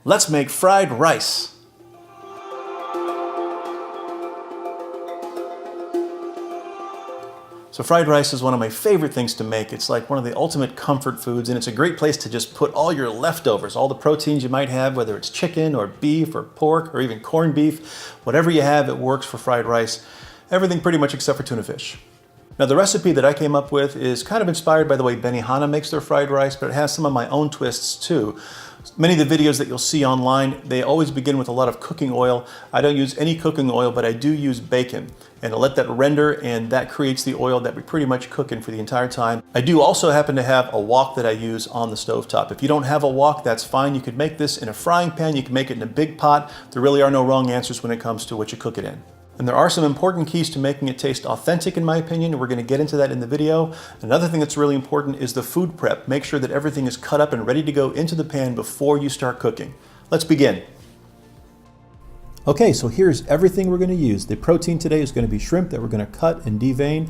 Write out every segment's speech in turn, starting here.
Let's make fried rice. So fried rice is one of my favorite things to make. It's like one of the ultimate comfort foods, and it's a great place to just put all your leftovers, all the proteins you might have, whether it's chicken or beef or pork or even corned beef. Whatever you have, it works for fried rice. Everything pretty much except for tuna fish. Now the recipe that I came up with is kind of inspired by the way Benihana makes their fried rice, but it has some of my own twists too. Many of the videos that you'll see online, they always begin with a lot of cooking oil. I don't use any cooking oil, but I do use bacon. And I let that render, and that creates the oil that we pretty much cook in for the entire time. I do also happen to have a wok that I use on the stovetop. If you don't have a wok, that's fine. You could make this in a frying pan. You can make it in a big pot. There really are no wrong answers when it comes to what you cook it in. And there are some important keys to making it taste authentic, in my opinion, and we're going to get into that in the video. Another thing that's really important is the food prep. Make sure that everything is cut up and ready to go into the pan before you start cooking. Let's begin. Okay, so here's everything we're going to use. The protein today is going to be shrimp that we're going to cut and devein.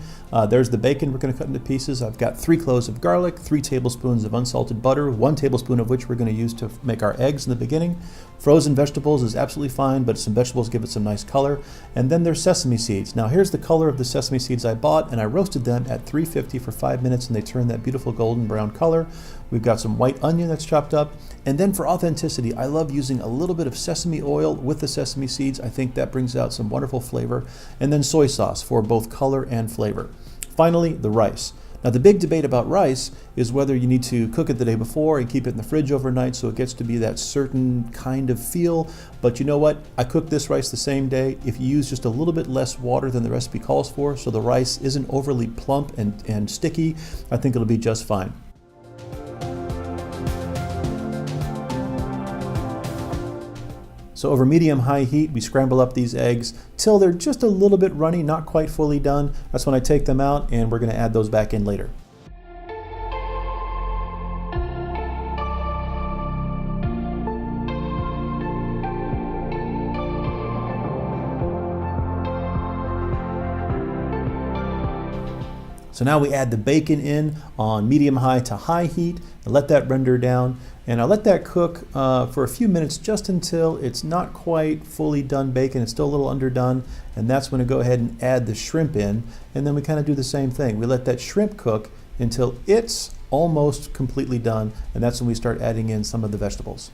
There's the bacon we're going to cut into pieces. I've got 3 cloves of garlic, 3 tablespoons of unsalted butter, 1 tablespoon of which we're going to use to make our eggs in the beginning. Frozen vegetables is absolutely fine, but some vegetables give it some nice color. And then there's sesame seeds. Now here's the color of the sesame seeds I bought, and I roasted them at 350 for 5 minutes, and they turn that beautiful golden brown color. We've got some white onion that's chopped up. And then for authenticity, I love using a little bit of sesame oil with the sesame seeds. I think that brings out some wonderful flavor. And then soy sauce for both color and flavor. Finally, the rice. Now the big debate about rice is whether you need to cook it the day before and keep it in the fridge overnight so it gets to be that certain kind of feel. But you know what? I cook this rice the same day. If you use just a little bit less water than the recipe calls for, so the rice isn't overly plump and sticky, I think it'll be just fine. So over medium-high heat, we scramble up these eggs till they're just a little bit runny, not quite fully done. That's when I take them out, and we're going to add those back in later. So now we add the bacon in on medium-high to high heat and let that render down. And I let that cook for a few minutes just until it's not quite fully done bacon. It's still a little underdone. And that's when I go ahead and add the shrimp in. And then we kind of do the same thing. We let that shrimp cook until it's almost completely done. And that's when we start adding in some of the vegetables.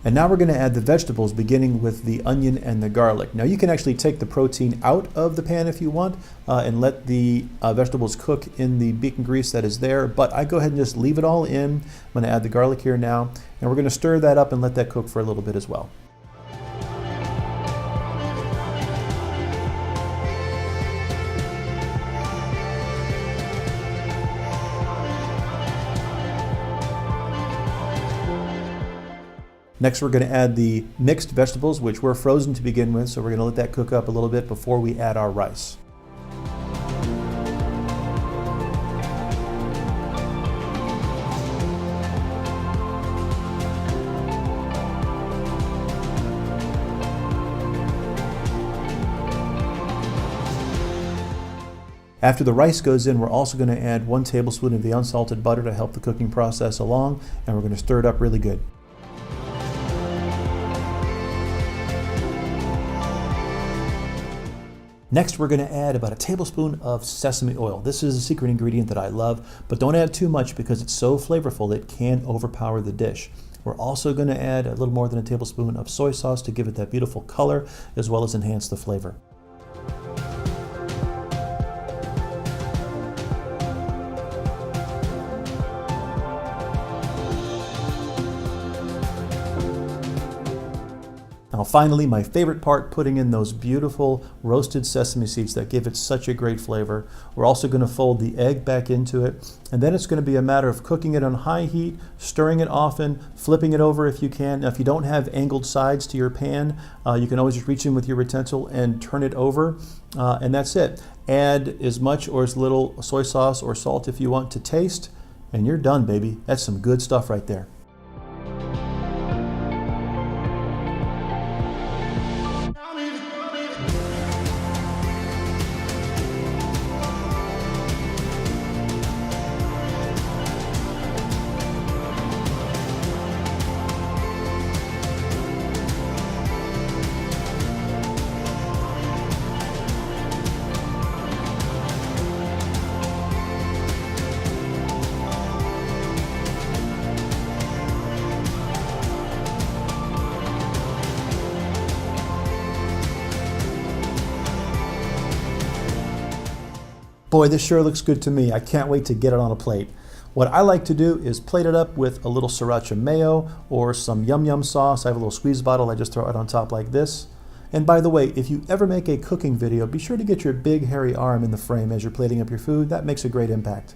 And now we're going to add the vegetables, beginning with the onion and the garlic. Now you can actually take the protein out of the pan if you want and let the vegetables cook in the bacon grease that is there, but I go ahead and just leave it all in. I'm going to add the garlic here now, and we're going to stir that up and let that cook for a little bit as well. Next, we're going to add the mixed vegetables, which were frozen to begin with, so we're going to let that cook up a little bit before we add our rice. After the rice goes in, we're also going to add 1 tablespoon of the unsalted butter to help the cooking process along, and we're going to stir it up really good. Next, we're going to add about a tablespoon of sesame oil. This is a secret ingredient that I love, but don't add too much because it's so flavorful it can overpower the dish. We're also going to add a little more than a tablespoon of soy sauce to give it that beautiful color as well as enhance the flavor. Now finally, my favorite part, putting in those beautiful roasted sesame seeds that give it such a great flavor. We're also going to fold the egg back into it, and then it's going to be a matter of cooking it on high heat, stirring it often, flipping it over if you can. Now if you don't have angled sides to your pan, you can always just reach in with your utensil and turn it over, and that's it. Add as much or as little soy sauce or salt if you want to taste, and you're done, baby. That's some good stuff right there. Boy, this sure looks good to me. I can't wait to get it on a plate. What I like to do is plate it up with a little sriracha mayo or some yum yum sauce. I have a little squeeze bottle. I just throw it on top like this. And by the way, if you ever make a cooking video, be sure to get your big hairy arm in the frame as you're plating up your food. That makes a great impact.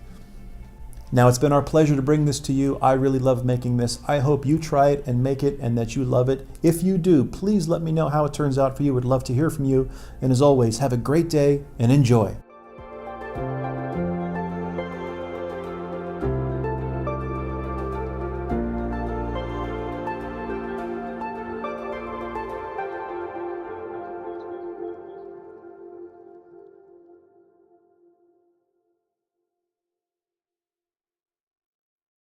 Now, it's been our pleasure to bring this to you. I really love making this. I hope you try it and make it and that you love it. If you do, please let me know how it turns out for you. Would love to hear from you. And as always, have a great day and enjoy.